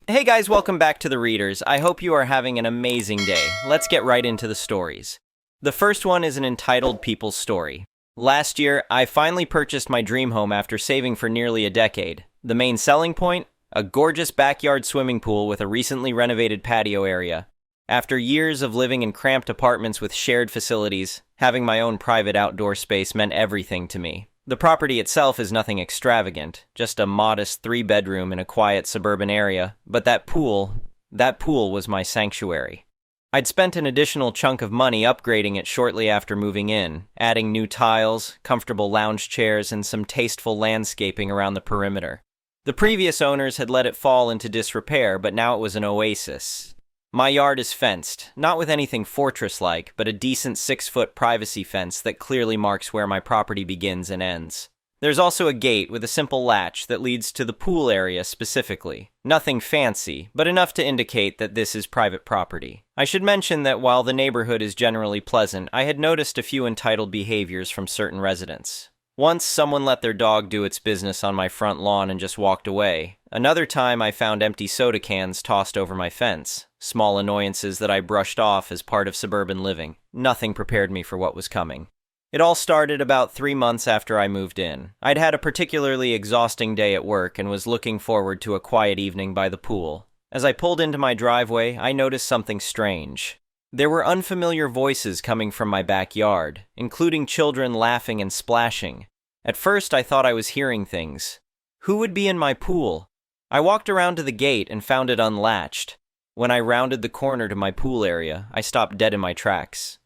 Hey guys, welcome back to The Readers. I hope you are having an amazing day. Let's get right into the stories. The first one is an entitled people's story. Last year, I finally purchased my dream home after saving for nearly a decade. The main selling point? A gorgeous backyard swimming pool with a recently renovated patio area. After years of living in cramped apartments with shared facilities, having my own private outdoor space meant everything to me. The property itself is nothing extravagant, just a modest 3-bedroom in a quiet suburban area, but that pool was my sanctuary. I'd spent an additional chunk of money upgrading it shortly after moving in, adding new tiles, comfortable lounge chairs, and some tasteful landscaping around the perimeter. The previous owners had let it fall into disrepair, but now it was an oasis. My yard is fenced, not with anything fortress-like, but a decent 6-foot privacy fence that clearly marks where my property begins and ends. There's also a gate with a simple latch that leads to the pool area specifically. Nothing fancy, but enough to indicate that this is private property. I should mention that while the neighborhood is generally pleasant, I had noticed a few entitled behaviors from certain residents. Once, someone let their dog do its business on my front lawn and just walked away. Another time, I found empty soda cans tossed over my fence. Small annoyances that I brushed off as part of suburban living. Nothing prepared me for what was coming. It all started about 3 months after I moved in. I'd had a particularly exhausting day at work and was looking forward to a quiet evening by the pool. As I pulled into my driveway, I noticed something strange. There were unfamiliar voices coming from my backyard, including children laughing and splashing. At first, I thought I was hearing things. Who would be in my pool? I walked around to the gate and found it unlatched. When I rounded the corner to my pool area, I stopped dead in my tracks.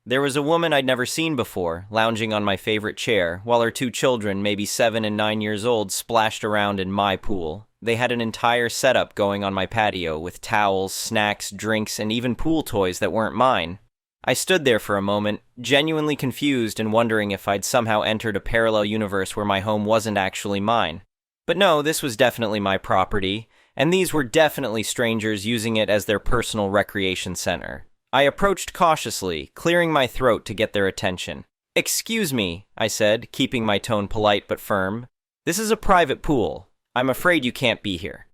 There was a woman I'd never seen before, lounging on my favorite chair, while her 2 children, maybe 7 and 9 years old, splashed around in my pool. They had an entire setup going on my patio, with towels, snacks, drinks, and even pool toys that weren't mine. I stood there for a moment, genuinely confused and wondering if I'd somehow entered a parallel universe where my home wasn't actually mine. But no, this was definitely my property, and these were definitely strangers using it as their personal recreation center. I approached cautiously, clearing my throat to get their attention. "Excuse me," I said, keeping my tone polite but firm. "This is a private pool. I'm afraid you can't be here."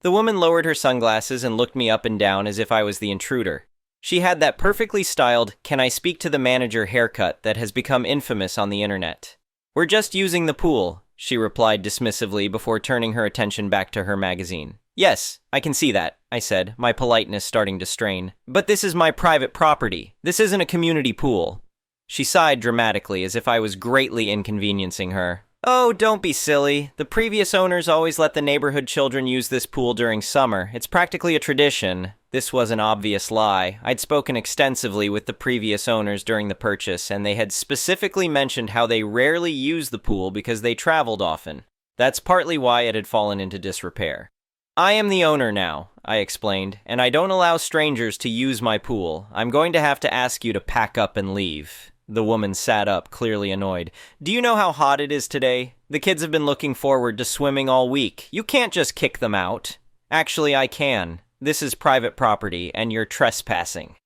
The woman lowered her sunglasses and looked me up and down as if I was the intruder. She had that perfectly styled, "Can I speak to the manager" haircut that has become infamous on the internet. "We're just using the pool," she replied dismissively before turning her attention back to her magazine. "Yes, I can see that," I said, my politeness starting to strain. "But this is my private property. This isn't a community pool." She sighed dramatically as if I was greatly inconveniencing her. "Oh, don't be silly. The previous owners always let the neighborhood children use this pool during summer. It's practically a tradition." This was an obvious lie. I'd spoken extensively with the previous owners during the purchase, and they had specifically mentioned how they rarely use the pool because they traveled often. That's partly why it had fallen into disrepair. "I am the owner now," I explained, "and I don't allow strangers to use my pool. I'm going to have to ask you to pack up and leave." The woman sat up, clearly annoyed. "Do you know how hot it is today? The kids have been looking forward to swimming all week. You can't just kick them out." "Actually, I can. This is private property, and you're trespassing."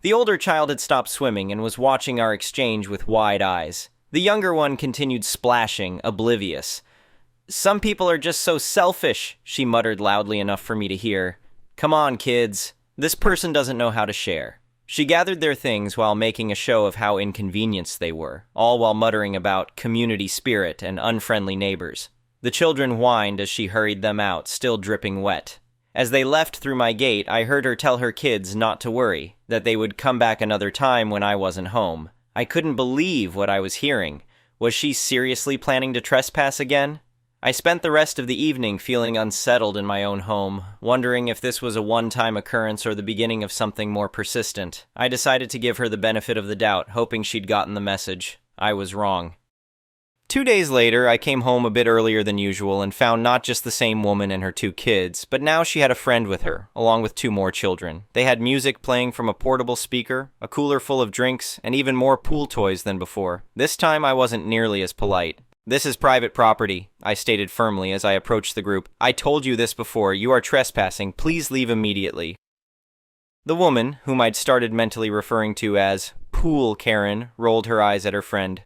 The older child had stopped swimming and was watching our exchange with wide eyes. The younger one continued splashing, oblivious. "Some people are just so selfish," she muttered loudly enough for me to hear. "Come on, kids. This person doesn't know how to share." She gathered their things while making a show of how inconvenienced they were, all while muttering about community spirit and unfriendly neighbors. The children whined as she hurried them out, still dripping wet. As they left through my gate, I heard her tell her kids not to worry, that they would come back another time when I wasn't home. I couldn't believe what I was hearing. Was she seriously planning to trespass again? I spent the rest of the evening feeling unsettled in my own home, wondering if this was a one-time occurrence or the beginning of something more persistent. I decided to give her the benefit of the doubt, hoping she'd gotten the message. I was wrong. 2 days later, I came home a bit earlier than usual and found not just the same woman and her 2 kids, but now she had a friend with her, along with 2 more children. They had music playing from a portable speaker, a cooler full of drinks, and even more pool toys than before. This time, I wasn't nearly as polite. "This is private property," I stated firmly as I approached the group. "I told you this before. You are trespassing. Please leave immediately." The woman, whom I'd started mentally referring to as Pool Karen, rolled her eyes at her friend.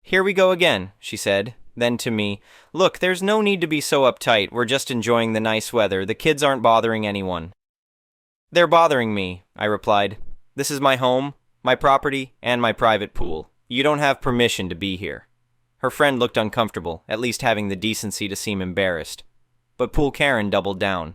"Here we go again," she said. Then to me, "Look, there's no need to be so uptight. We're just enjoying the nice weather. The kids aren't bothering anyone." "They're bothering me," I replied. "This is my home, my property, and my private pool. You don't have permission to be here." Her friend looked uncomfortable, at least having the decency to seem embarrassed. But Pool Karen doubled down.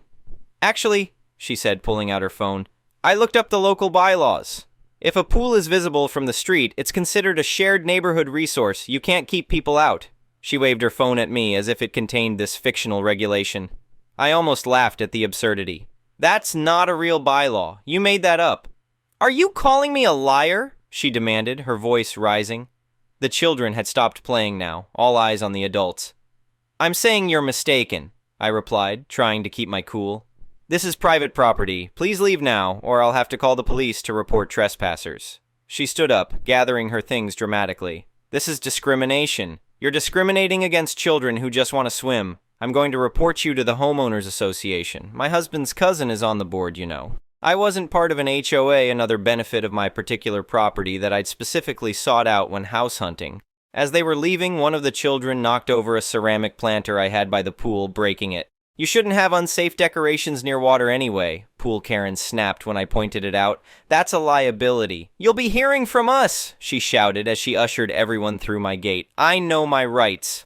"Actually," she said, pulling out her phone, "I looked up the local bylaws. If a pool is visible from the street, it's considered a shared neighborhood resource. You can't keep people out." She waved her phone at me as if it contained this fictional regulation. I almost laughed at the absurdity. "That's not a real bylaw. You made that up." "Are you calling me a liar?" she demanded, her voice rising. The children had stopped playing now, all eyes on the adults. "I'm saying you're mistaken," I replied, trying to keep my cool. "This is private property. Please leave now, or I'll have to call the police to report trespassers." She stood up, gathering her things dramatically. "This is discrimination. You're discriminating against children who just want to swim. I'm going to report you to the Homeowners Association. My husband's cousin is on the board, you know." I wasn't part of an HOA, another benefit of my particular property that I'd specifically sought out when house hunting. As they were leaving, one of the children knocked over a ceramic planter I had by the pool, breaking it. "You shouldn't have unsafe decorations near water anyway," Pool Karen snapped when I pointed it out. "That's a liability." "You'll be hearing from us," she shouted as she ushered everyone through my gate. "I know my rights."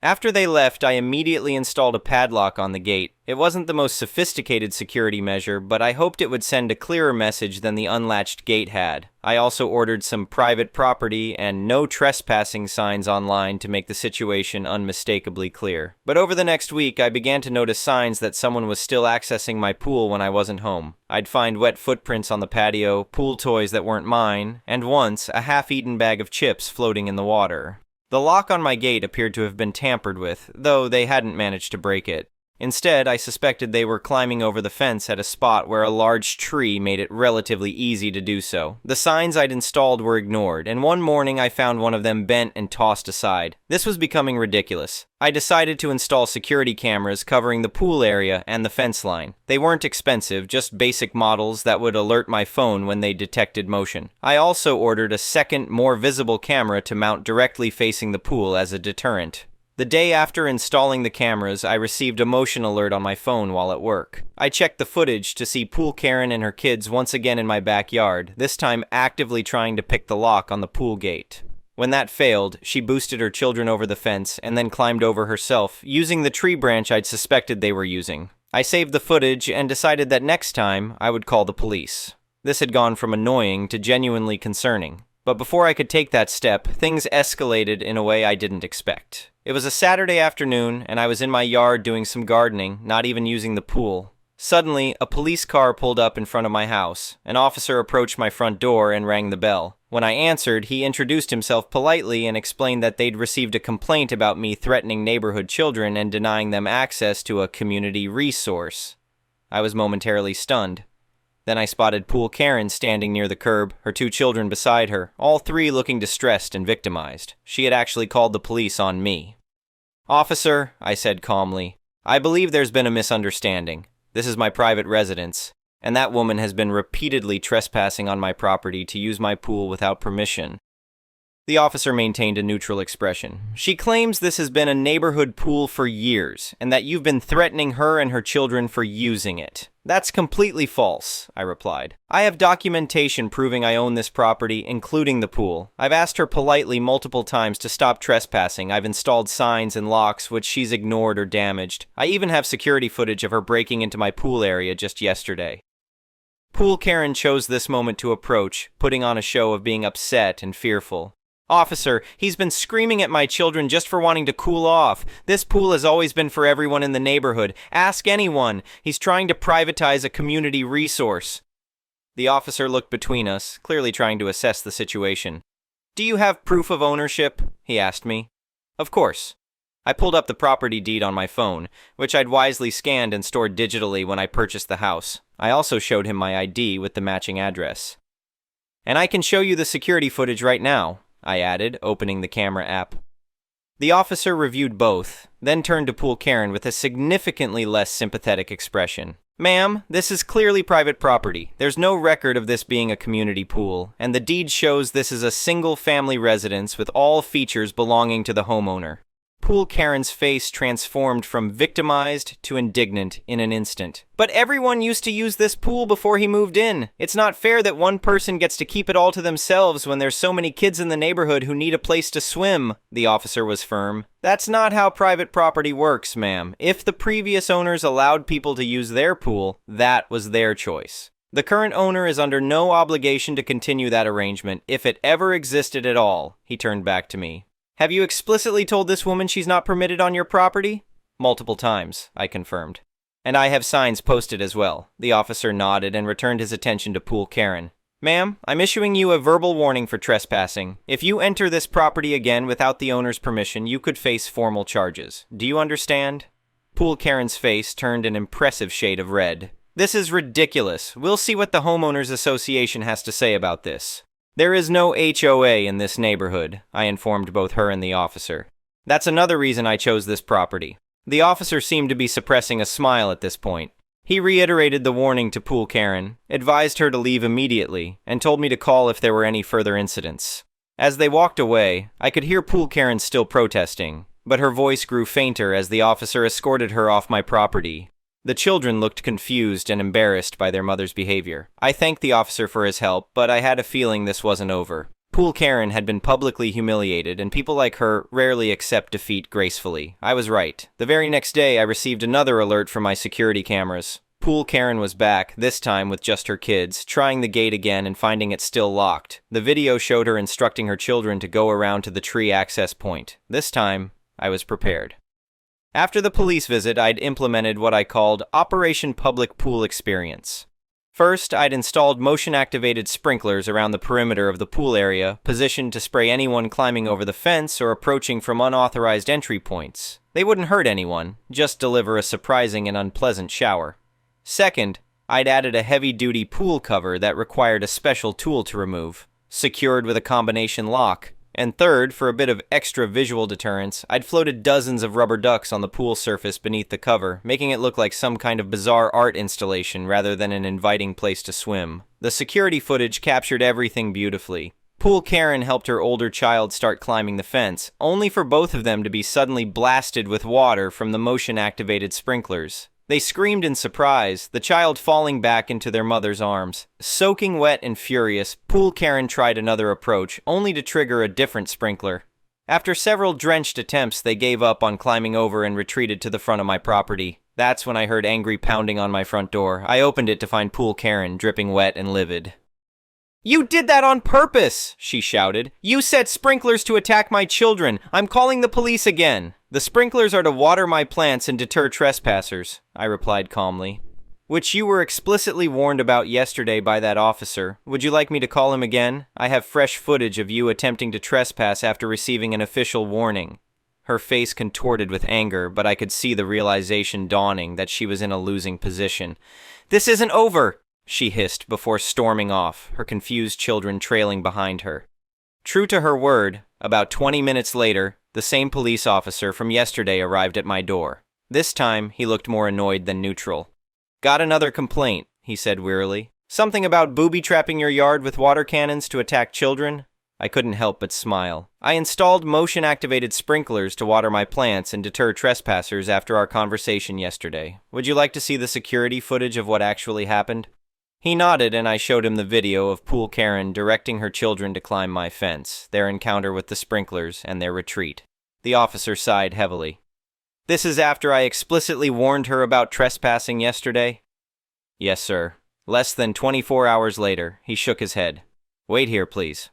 After they left, I immediately installed a padlock on the gate. It wasn't the most sophisticated security measure, but I hoped it would send a clearer message than the unlatched gate had. I also ordered some private property and no trespassing signs online to make the situation unmistakably clear. But over the next week, I began to notice signs that someone was still accessing my pool when I wasn't home. I'd find wet footprints on the patio, pool toys that weren't mine, and once, a half-eaten bag of chips floating in the water. The lock on my gate appeared to have been tampered with, though they hadn't managed to break it. Instead, I suspected they were climbing over the fence at a spot where a large tree made it relatively easy to do so. The signs I'd installed were ignored, and one morning I found one of them bent and tossed aside. This was becoming ridiculous. I decided to install security cameras covering the pool area and the fence line. They weren't expensive, just basic models that would alert my phone when they detected motion. I also ordered a second, more visible camera to mount directly facing the pool as a deterrent. The day after installing the cameras, I received a motion alert on my phone while at work. I checked the footage to see Pool Karen and her kids once again in my backyard, this time actively trying to pick the lock on the pool gate. When that failed, she boosted her children over the fence and then climbed over herself, using the tree branch I'd suspected they were using. I saved the footage and decided that next time, I would call the police. This had gone from annoying to genuinely concerning. But before I could take that step, things escalated in a way I didn't expect. It was a Saturday afternoon, and I was in my yard doing some gardening, not even using the pool. Suddenly, a police car pulled up in front of my house. An officer approached my front door and rang the bell. When I answered, he introduced himself politely and explained that they'd received a complaint about me threatening neighborhood children and denying them access to a community resource. I was momentarily stunned. Then I spotted Pool Karen standing near the curb, her two children beside her, all three looking distressed and victimized. She had actually called the police on me. "Officer," I said calmly, "I believe there's been a misunderstanding. This is my private residence, and that woman has been repeatedly trespassing on my property to use my pool without permission." The officer maintained a neutral expression. "She claims this has been a neighborhood pool for years, and that you've been threatening her and her children for using it." "That's completely false," I replied. "I have documentation proving I own this property, including the pool. I've asked her politely multiple times to stop trespassing. I've installed signs and locks, which she's ignored or damaged. I even have security footage of her breaking into my pool area just yesterday." Pool Karen chose this moment to approach, putting on a show of being upset and fearful. "Officer, he's been screaming at my children just for wanting to cool off. This pool has always been for everyone in the neighborhood. Ask anyone. He's trying to privatize a community resource." The officer looked between us, clearly trying to assess the situation. "Do you have proof of ownership?" he asked me. "Of course." I pulled up the property deed on my phone, which I'd wisely scanned and stored digitally when I purchased the house. I also showed him my ID with the matching address. "And I can show you the security footage right now," I added, opening the camera app. The officer reviewed both, then turned to Pool Karen with a significantly less sympathetic expression. "Ma'am, this is clearly private property. There's no record of this being a community pool, and the deed shows this is a single-family residence with all features belonging to the homeowner." Pool Karen's face transformed from victimized to indignant in an instant. But everyone used to use this pool before he moved in. It's not fair that one person gets to keep it all to themselves when there's so many kids in the neighborhood who need a place to swim, the officer was firm. That's not how private property works, ma'am. If the previous owners allowed people to use their pool, that was their choice. The current owner is under no obligation to continue that arrangement, if it ever existed at all, he turned back to me. Have you explicitly told this woman she's not permitted on your property? Multiple times, I confirmed. And I have signs posted as well. The officer nodded and returned his attention to Pool Karen. Ma'am, I'm issuing you a verbal warning for trespassing. If you enter this property again without the owner's permission, you could face formal charges. Do you understand? Pool Karen's face turned an impressive shade of red. This is ridiculous. We'll see what the Homeowners Association has to say about this. There is no HOA in this neighborhood, I informed both her and the officer. That's another reason I chose this property. The officer seemed to be suppressing a smile at this point. He reiterated the warning to Pool Karen, advised her to leave immediately, and told me to call if there were any further incidents. As they walked away, I could hear Pool Karen still protesting, but her voice grew fainter as the officer escorted her off my property. The children looked confused and embarrassed by their mother's behavior. I thanked the officer for his help, but I had a feeling this wasn't over. Pool Karen had been publicly humiliated, and people like her rarely accept defeat gracefully. I was right. The very next day, I received another alert from my security cameras. Pool Karen was back, this time with just her kids, trying the gate again and finding it still locked. The video showed her instructing her children to go around to the tree access point. This time, I was prepared. After the police visit, I'd implemented what I called Operation Public Pool Experience. First, I'd installed motion-activated sprinklers around the perimeter of the pool area, positioned to spray anyone climbing over the fence or approaching from unauthorized entry points. They wouldn't hurt anyone, just deliver a surprising and unpleasant shower. Second, I'd added a heavy-duty pool cover that required a special tool to remove, secured with a combination lock. And third, for a bit of extra visual deterrence, I'd floated dozens of rubber ducks on the pool surface beneath the cover, making it look like some kind of bizarre art installation rather than an inviting place to swim. The security footage captured everything beautifully. Pool Karen helped her older child start climbing the fence, only for both of them to be suddenly blasted with water from the motion-activated sprinklers. They screamed in surprise, the child falling back into their mother's arms. Soaking wet and furious, Pool Karen tried another approach, only to trigger a different sprinkler. After several drenched attempts, they gave up on climbing over and retreated to the front of my property. That's when I heard angry pounding on my front door. I opened it to find Pool Karen, dripping wet and livid. "You did that on purpose!" she shouted. "You set sprinklers to attack my children! I'm calling the police again!" "The sprinklers are to water my plants and deter trespassers," I replied calmly. "Which you were explicitly warned about yesterday by that officer. Would you like me to call him again? I have fresh footage of you attempting to trespass after receiving an official warning." Her face contorted with anger, but I could see the realization dawning that she was in a losing position. "This isn't over!" she hissed before storming off, her confused children trailing behind her. True to her word, about 20 minutes later, the same police officer from yesterday arrived at my door. This time, he looked more annoyed than neutral. "Got another complaint," he said wearily. "Something about booby-trapping your yard with water cannons to attack children?" I couldn't help but smile. "I installed motion-activated sprinklers to water my plants and deter trespassers after our conversation yesterday. Would you like to see the security footage of what actually happened?" He nodded, and I showed him the video of Pool Karen directing her children to climb my fence, their encounter with the sprinklers, and their retreat. The officer sighed heavily. "This is after I explicitly warned her about trespassing yesterday?" "Yes, sir." Less than 24 hours later, he shook his head. "Wait here, please."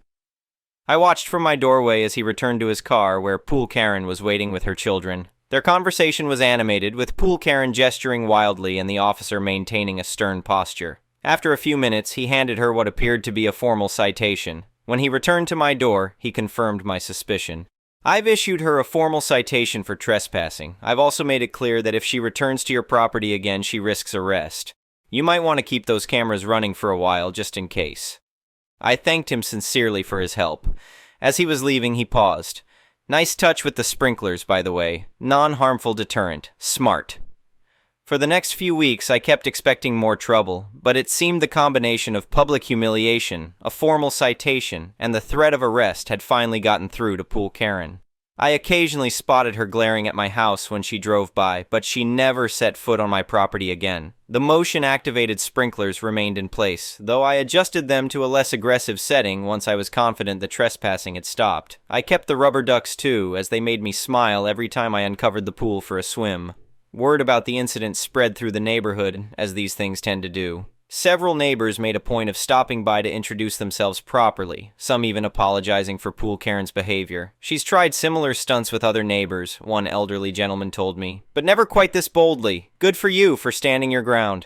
I watched from my doorway as he returned to his car, where Pool Karen was waiting with her children. Their conversation was animated, with Pool Karen gesturing wildly and the officer maintaining a stern posture. After a few minutes, he handed her what appeared to be a formal citation. When he returned to my door, he confirmed my suspicion. "I've issued her a formal citation for trespassing. I've also made it clear that if she returns to your property again, she risks arrest. You might want to keep those cameras running for a while, just in case." I thanked him sincerely for his help. As he was leaving, he paused. "Nice touch with the sprinklers, by the way. Non-harmful deterrent. Smart." For the next few weeks, I kept expecting more trouble, but it seemed the combination of public humiliation, a formal citation, and the threat of arrest had finally gotten through to Pool Karen. I occasionally spotted her glaring at my house when she drove by, but she never set foot on my property again. The motion-activated sprinklers remained in place, though I adjusted them to a less aggressive setting once I was confident that trespassing had stopped. I kept the rubber ducks too, as they made me smile every time I uncovered the pool for a swim. Word about the incident spread through the neighborhood, as these things tend to do. Several neighbors made a point of stopping by to introduce themselves properly, some even apologizing for Pool Karen's behavior. She's tried similar stunts with other neighbors, one elderly gentleman told me, but never quite this boldly. Good for you for standing your ground.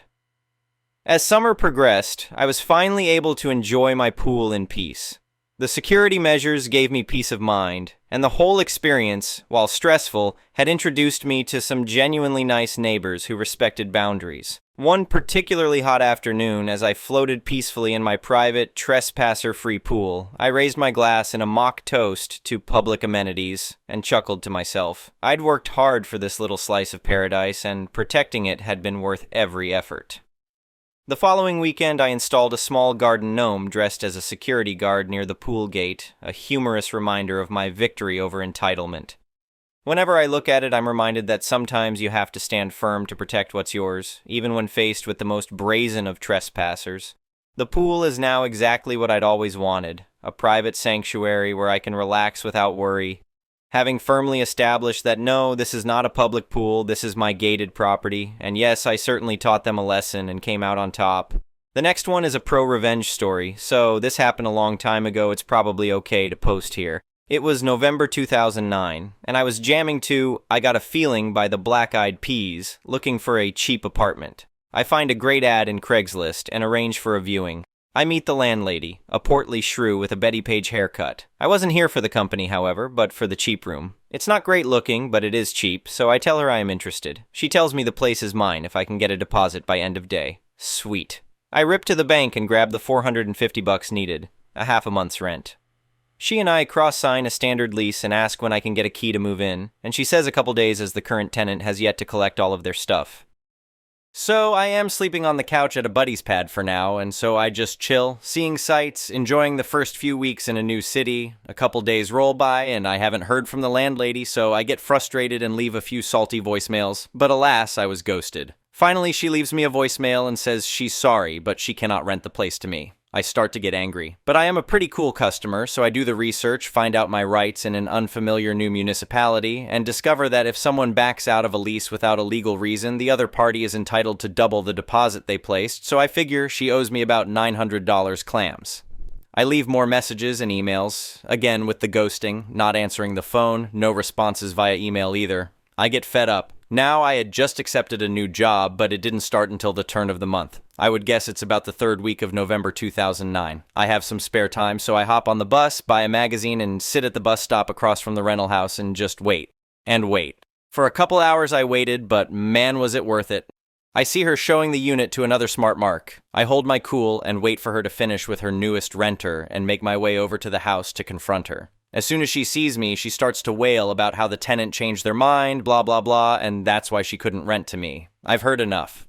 As summer progressed, I was finally able to enjoy my pool in peace. The security measures gave me peace of mind, and the whole experience, while stressful, had introduced me to some genuinely nice neighbors who respected boundaries. One particularly hot afternoon, as I floated peacefully in my private, trespasser-free pool, I raised my glass in a mock toast to public amenities and chuckled to myself. I'd worked hard for this little slice of paradise, and protecting it had been worth every effort. The following weekend, I installed a small garden gnome dressed as a security guard near the pool gate, a humorous reminder of my victory over entitlement. Whenever I look at it, I'm reminded that sometimes you have to stand firm to protect what's yours, even when faced with the most brazen of trespassers. The pool is now exactly what I'd always wanted, a private sanctuary where I can relax without worry. Having firmly established that no, this is not a public pool, this is my gated property, and yes, I certainly taught them a lesson and came out on top. The next one is a pro-revenge story, so this happened a long time ago, it's probably okay to post here. It was November 2009, and I was jamming to I Got a Feeling by the Black Eyed Peas, looking for a cheap apartment. I find a great ad in Craigslist and arrange for a viewing. I meet the landlady, a portly shrew with a Betty Page haircut. I wasn't here for the company, however, but for the cheap room. It's not great looking, but it is cheap, so I tell her I am interested. She tells me the place is mine if I can get a deposit by end of day. Sweet. I rip to the bank and grab the $450 needed, a half a month's rent. She and I cross-sign a standard lease and ask when I can get a key to move in, and she says a couple days as the current tenant has yet to collect all of their stuff. So I am sleeping on the couch at a buddy's pad for now, and so I just chill, seeing sights, enjoying the first few weeks in a new city. A couple days roll by, and I haven't heard from the landlady, so I get frustrated and leave a few salty voicemails, but alas, I was ghosted. Finally, she leaves me a voicemail and says she's sorry, but she cannot rent the place to me. I start to get angry. But I am a pretty cool customer, so I do the research, find out my rights in an unfamiliar new municipality, and discover that if someone backs out of a lease without a legal reason, the other party is entitled to double the deposit they placed, so I figure she owes me about $900 clams. I leave more messages and emails, again with the ghosting, not answering the phone, no responses via email either. I get fed up. Now I had just accepted a new job, but it didn't start until the turn of the month. I would guess it's about the third week of November 2009. I have some spare time, so I hop on the bus, buy a magazine, and sit at the bus stop across from the rental house and just wait. And wait. For a couple hours I waited, but man was it worth it. I see her showing the unit to another smart mark. I hold my cool and wait for her to finish with her newest renter and make my way over to the house to confront her. As soon as she sees me, she starts to wail about how the tenant changed their mind, blah blah blah, and that's why she couldn't rent to me. I've heard enough.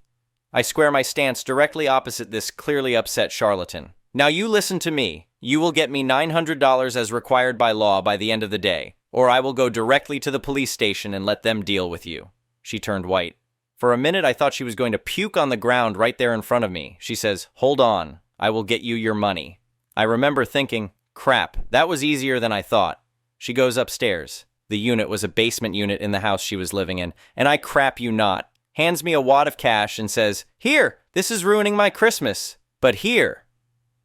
I square my stance directly opposite this clearly upset charlatan. Now you listen to me. You will get me $900 as required by law by the end of the day, or I will go directly to the police station and let them deal with you. She turned white. For a minute I thought she was going to puke on the ground right there in front of me. She says, "Hold on, I will get you your money." I remember thinking, crap, that was easier than I thought. She goes upstairs. The unit was a basement unit in the house she was living in, and I crap you not. Hands me a wad of cash and says, "Here, this is ruining my Christmas, but here."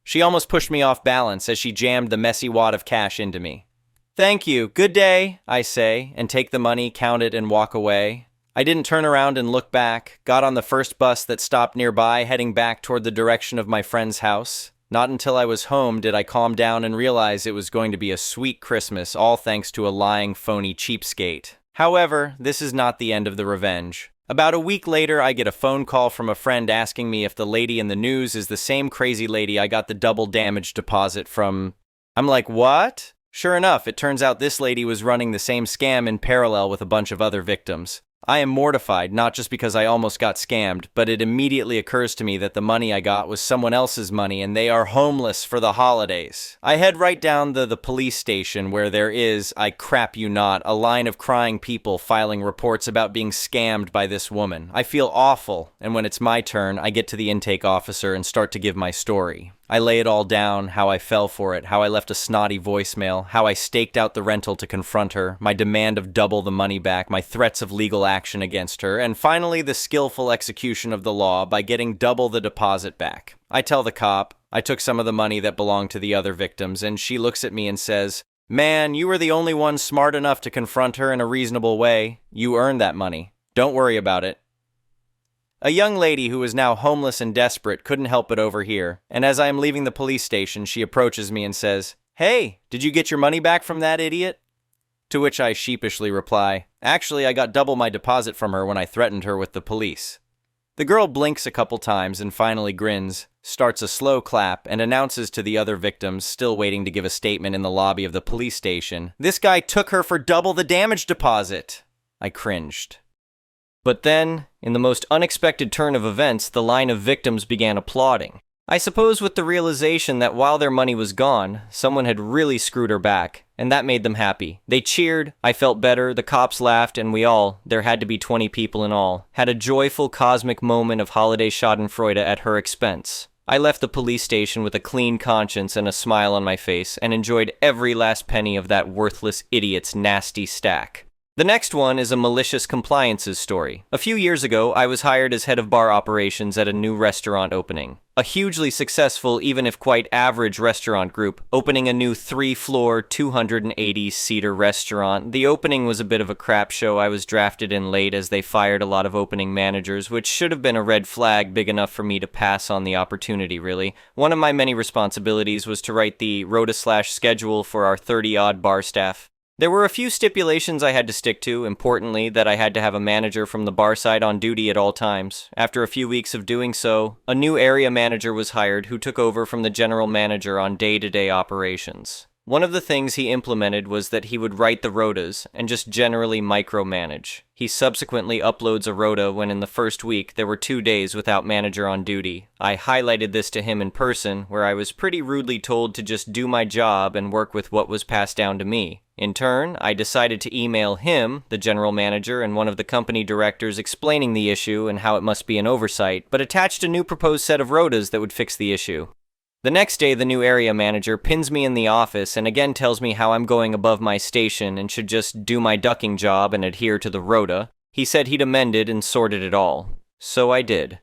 She almost pushed me off balance as she jammed the messy wad of cash into me. "Thank you, good day," I say, and take the money, count it, and walk away. I didn't turn around and look back, got on the first bus that stopped nearby, heading back toward the direction of my friend's house. Not until I was home did I calm down and realize it was going to be a sweet Christmas, all thanks to a lying, phony cheapskate. However, this is not the end of the revenge. About a week later, I get a phone call from a friend asking me if the lady in the news is the same crazy lady I got the double damage deposit from. I'm like, what? Sure enough, it turns out this lady was running the same scam in parallel with a bunch of other victims. I am mortified, not just because I almost got scammed, but it immediately occurs to me that the money I got was someone else's money and they are homeless for the holidays. I head right down the police station where there is, I crap you not, a line of crying people filing reports about being scammed by this woman. I feel awful, and when it's my turn, I get to the intake officer and start to give my story. I lay it all down, how I fell for it, how I left a snotty voicemail, how I staked out the rental to confront her, my demand of double the money back, my threats of legal action against her, and finally the skillful execution of the law by getting double the deposit back. I tell the cop I took some of the money that belonged to the other victims, and she looks at me and says, "Man, you were the only one smart enough to confront her in a reasonable way. You earned that money. Don't worry about it." A young lady who is now homeless and desperate couldn't help but overhear, and as I am leaving the police station, she approaches me and says, "Hey, did you get your money back from that idiot?" To which I sheepishly reply, "Actually, I got double my deposit from her when I threatened her with the police." The girl blinks a couple times and finally grins, starts a slow clap, and announces to the other victims, still waiting to give a statement in the lobby of the police station, "This guy took her for double the damage deposit." I cringed. But then, in the most unexpected turn of events, the line of victims began applauding. I suppose with the realization that while their money was gone, someone had really screwed her back, and that made them happy. They cheered, I felt better, the cops laughed, and we all, there had to be 20 people in all, had a joyful cosmic moment of holiday schadenfreude at her expense. I left the police station with a clean conscience and a smile on my face, and enjoyed every last penny of that worthless idiot's nasty stack. The next one is a malicious compliances story. A few years ago, I was hired as head of bar operations at a new restaurant opening. A hugely successful, even if quite average restaurant group, opening a new 3-floor, 280-seater restaurant. The opening was a bit of a crap show. I was drafted in late as they fired a lot of opening managers, which should have been a red flag big enough for me to pass on the opportunity, really. One of my many responsibilities was to write the rota/schedule for our 30-odd bar staff. There were a few stipulations I had to stick to, importantly, that I had to have a manager from the bar side on duty at all times. After a few weeks of doing so, a new area manager was hired who took over from the general manager on day-to-day operations. One of the things he implemented was that he would write the rotas and just generally micromanage. He subsequently uploads a rota when in the first week there were 2 days without manager on duty. I highlighted this to him in person, where I was pretty rudely told to just do my job and work with what was passed down to me. In turn, I decided to email him, the general manager, and one of the company directors explaining the issue and how it must be an oversight, but attached a new proposed set of rotas that would fix the issue. The next day, the new area manager pins me in the office and again tells me how I'm going above my station and should just do my ducking job and adhere to the rota. He said he'd amended and sorted it all. So I did.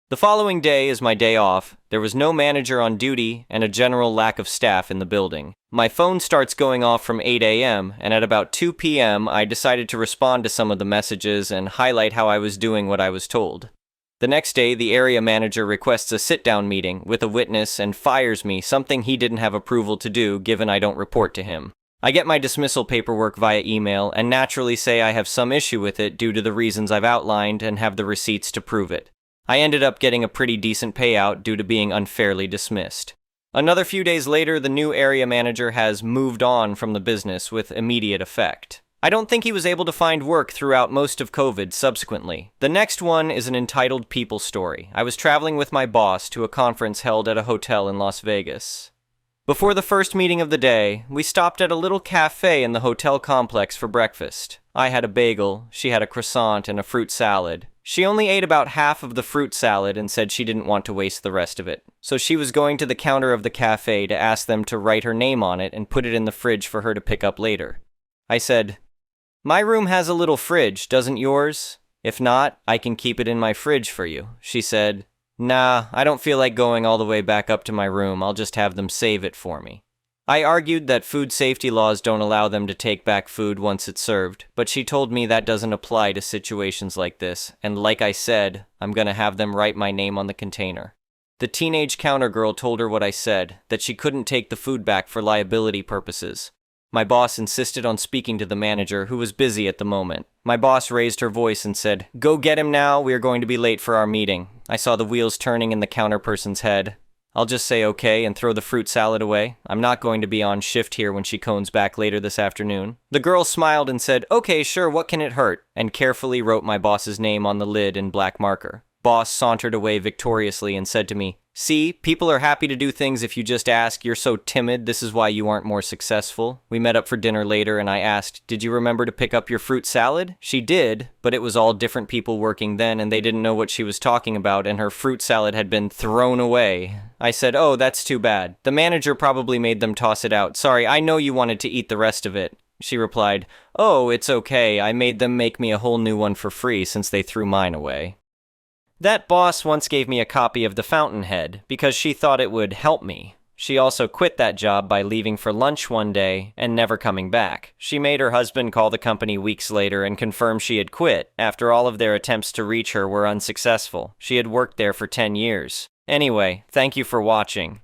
The following day is my day off. There was no manager on duty and a general lack of staff in the building. My phone starts going off from 8 a.m., and at about 2 p.m., I decided to respond to some of the messages and highlight how I was doing what I was told. The next day, the area manager requests a sit-down meeting with a witness and fires me, something he didn't have approval to do given I don't report to him. I get my dismissal paperwork via email and naturally say I have some issue with it due to the reasons I've outlined and have the receipts to prove it. I ended up getting a pretty decent payout due to being unfairly dismissed. Another few days later, the new area manager has moved on from the business with immediate effect. I don't think he was able to find work throughout most of COVID subsequently. The next one is an entitled people story. I was traveling with my boss to a conference held at a hotel in Las Vegas. Before the first meeting of the day, we stopped at a little cafe in the hotel complex for breakfast. I had a bagel, she had a croissant and a fruit salad. She only ate about half of the fruit salad and said she didn't want to waste the rest of it. So she was going to the counter of the cafe to ask them to write her name on it and put it in the fridge for her to pick up later. I said, "My room has a little fridge, doesn't yours? If not, I can keep it in my fridge for you." She said, "Nah, I don't feel like going all the way back up to my room. I'll just have them save it for me." I argued that food safety laws don't allow them to take back food once it's served, but she told me that doesn't apply to situations like this, and like I said, I'm gonna have them write my name on the container. The teenage counter girl told her what I said, that she couldn't take the food back for liability purposes. My boss insisted on speaking to the manager, who was busy at the moment. My boss raised her voice and said, "Go get him now, we are going to be late for our meeting." I saw the wheels turning in the counter person's head. I'll just say okay and throw the fruit salad away. I'm not going to be on shift here when she cones back later this afternoon. The girl smiled and said, okay, sure, what can it hurt? And carefully wrote my boss's name on the lid in black marker. Boss sauntered away victoriously and said to me, see, people are happy to do things if you just ask. You're so timid, this is why you aren't more successful. We met up for dinner later and I asked, did you remember to pick up your fruit salad? She did, but it was all different people working then and they didn't know what she was talking about and her fruit salad had been thrown away. I said, oh, that's too bad. The manager probably made them toss it out. Sorry, I know you wanted to eat the rest of it. She replied, oh, it's okay. I made them make me a whole new one for free since they threw mine away. That boss once gave me a copy of The Fountainhead because she thought it would help me. She also quit that job by leaving for lunch one day and never coming back. She made her husband call the company weeks later and confirm she had quit after all of their attempts to reach her were unsuccessful. She had worked there for 10 years. Anyway, thank you for watching.